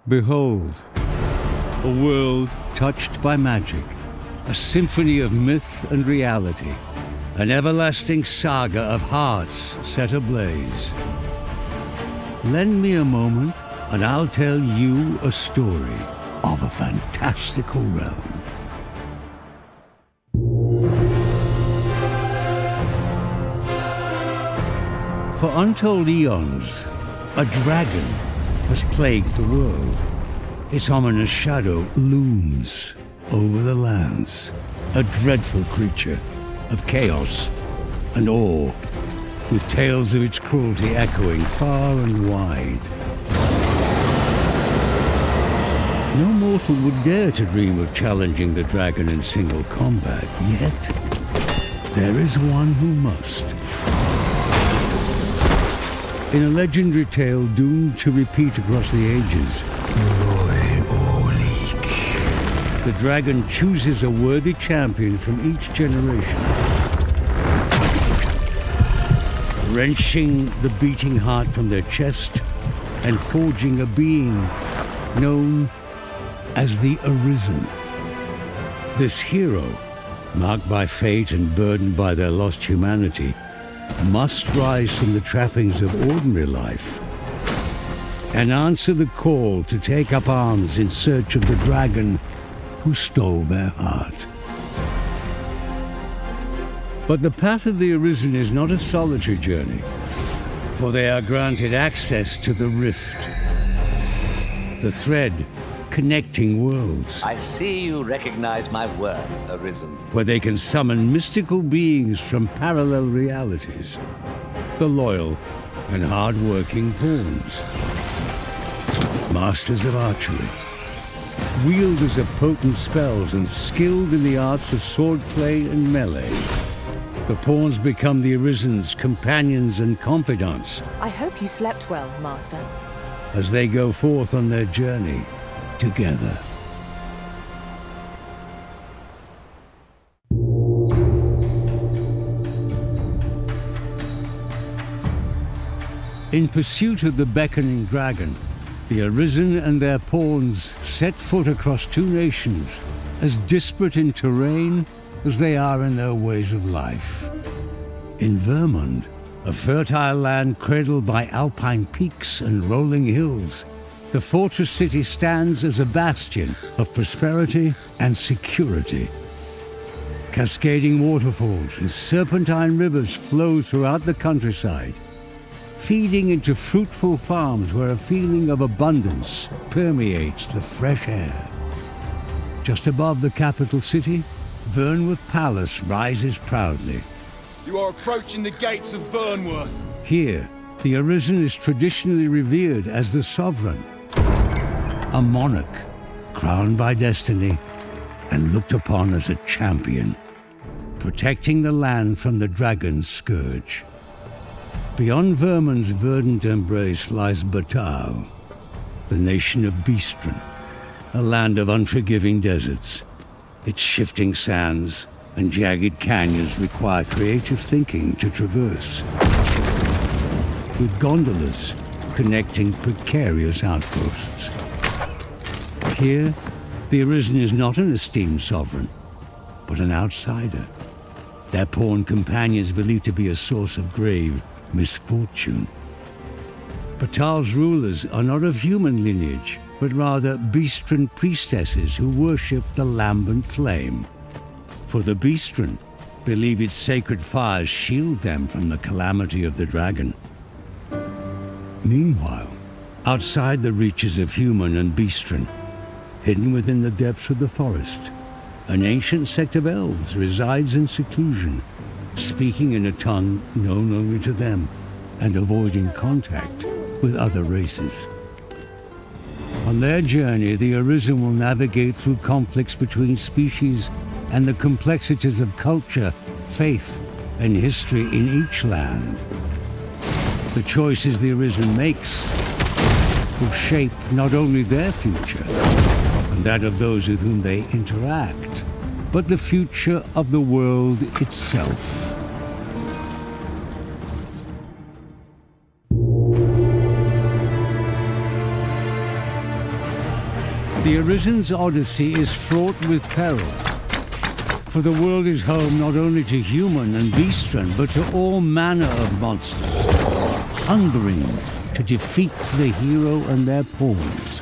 Behold, a world touched by magic, a symphony of myth and reality, an everlasting saga of hearts set ablaze. Lend me a moment, and I'll tell you a story of a fantastical realm. For untold eons, a dragon has plagued the world. Its ominous shadow looms over the lands, a dreadful creature of chaos and awe, with tales of its cruelty echoing far and wide. No mortal would dare to dream of challenging the dragon in single combat, yet there is one who must. In a legendary tale doomed to repeat across the ages, the dragon chooses a worthy champion from each generation, wrenching the beating heart from their chest and forging a being known as the Arisen. This hero, marked by fate and burdened by their lost humanity, must rise from the trappings of ordinary life and answer the call to take up arms in search of the dragon who stole their heart. But the path of the Arisen is not a solitary journey, for they are granted access to the Rift, the thread connecting worlds. I see you recognize my worth, Arisen. Where they can summon mystical beings from parallel realities, the loyal and hard-working pawns, masters of archery, wielders of potent spells and skilled in the arts of swordplay and melee. The pawns become the Arisen's companions and confidants. I hope you slept well, Master. As they go forth on their journey together. In pursuit of the beckoning dragon, the Arisen and their pawns set foot across two nations, as disparate in terrain as they are in their ways of life. In Vermund, a fertile land cradled by alpine peaks and rolling hills, the fortress city stands as a bastion of prosperity and security. Cascading waterfalls and serpentine rivers flow throughout the countryside, feeding into fruitful farms where a feeling of abundance permeates the fresh air. Just above the capital city, Vernworth Palace rises proudly. You are approaching the gates of Vernworth. Here, the Arisen is traditionally revered as the sovereign, a monarch crowned by destiny and looked upon as a champion, protecting the land from the dragon's scourge. Beyond Vermund's verdant embrace lies Batal, the nation of Beastren, a land of unforgiving deserts. Its shifting sands and jagged canyons require creative thinking to traverse, with gondolas connecting precarious outposts. Here, the Arisen is not an esteemed sovereign, but an outsider. Their pawn companions believed to be a source of grave misfortune. Batal's rulers are not of human lineage, but rather Beastren priestesses who worship the lambent flame. For the Beastren believe its sacred fires shield them from the calamity of the dragon. Meanwhile, outside the reaches of human and Beastren, hidden within the depths of the forest, an ancient sect of elves resides in seclusion, speaking in a tongue known only to them and avoiding contact with other races. On their journey, the Arisen will navigate through conflicts between species and the complexities of culture, faith, and history in each land. The choices the Arisen makes will shape not only their future and that of those with whom they interact, but the future of the world itself. The Arisen's odyssey is fraught with peril. For the world is home not only to human and beastren, but to all manner of monsters, hungering to defeat the hero and their pawns.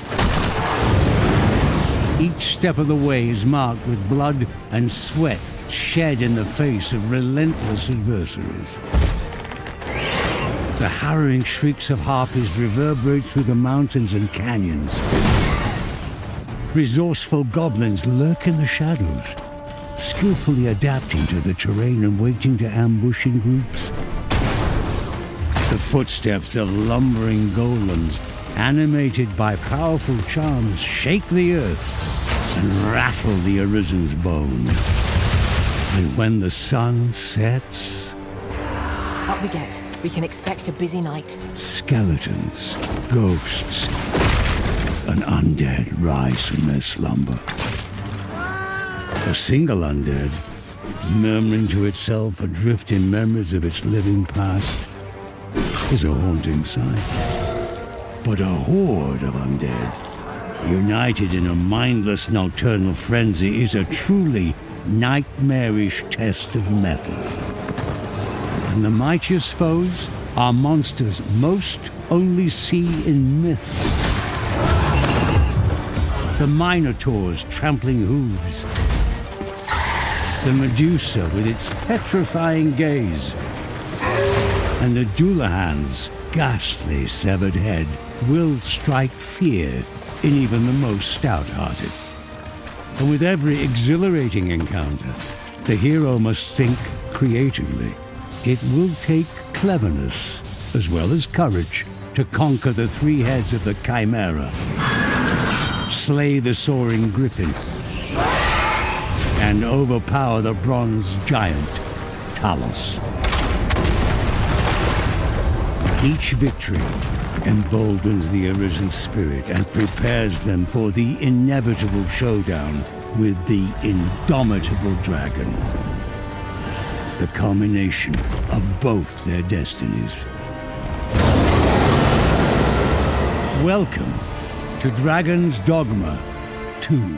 Each step of the way is marked with blood and sweat shed in the face of relentless adversaries. The harrowing shrieks of harpies reverberate through the mountains and canyons. Resourceful goblins lurk in the shadows, skillfully adapting to the terrain and waiting to ambush in groups. The footsteps of lumbering golems, animated by powerful charms, shake the earth and rattle the Arisen's bones. And when the sun sets, Up we get. We can expect a busy night. skeletons, ghosts, and undead rise from their slumber. A single undead, murmuring to itself adrift in memories of its living past, is a haunting sight. But a horde of undead, united in a mindless nocturnal frenzy, is a truly nightmarish test of mettle. And the mightiest foes are monsters most only see in myths. The Minotaur's trampling hooves, the Medusa with its petrifying gaze, and the Dullahan's ghastly severed head will strike fear in even the most stout-hearted. And with every exhilarating encounter, the hero must think creatively. It will take cleverness as well as courage to conquer the three heads of the Chimera, slay the soaring griffin, and overpower the bronze giant, Talos. Each victory emboldens the Arisen spirit and prepares them for the inevitable showdown with the indomitable dragon. The culmination of both their destinies. Welcome to Dragon's Dogma 2.